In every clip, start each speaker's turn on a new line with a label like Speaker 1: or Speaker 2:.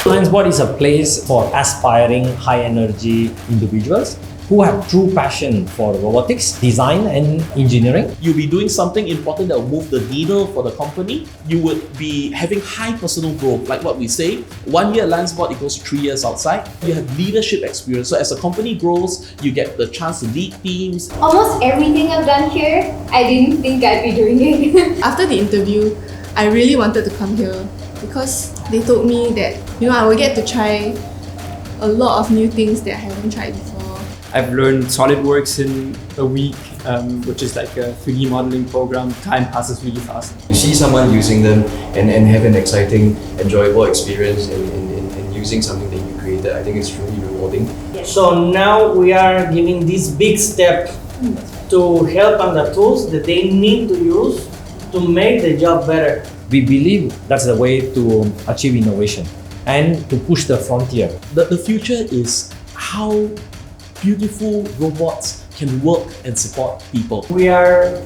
Speaker 1: Sciencebot is a place for aspiring high energy individuals who have true passion for robotics, design and engineering.
Speaker 2: You'll be doing something important that will move the needle for the company. You would be having high personal growth, like what we say, 1 year at Sciencebot equals 3 years outside. You have leadership experience, so as a company grows, you get the chance to lead teams.
Speaker 3: Almost everything I've done here, I didn't think I'd be doing it.
Speaker 4: After the interview, I really wanted to come here because they told me that, I will get to try a lot of new things that I haven't tried before.
Speaker 5: I've learned SolidWorks in a week, which is like a 3D modeling program. Time passes really fast.
Speaker 6: You see someone using them and have an exciting, enjoyable experience in using something that you created. I think it's truly rewarding.
Speaker 7: So now we are giving this big step to help on the tools that they need to use to make the job better.
Speaker 1: We believe that's the way to achieve innovation and to push the frontier.
Speaker 2: The future is how beautiful robots can work and support people.
Speaker 7: We are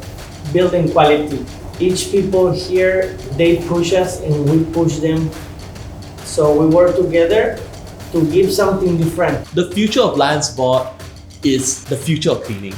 Speaker 7: building quality. Each people here, they push us and we push them. So we work together to give something different.
Speaker 2: The future of Sciencebot is the future of cleaning.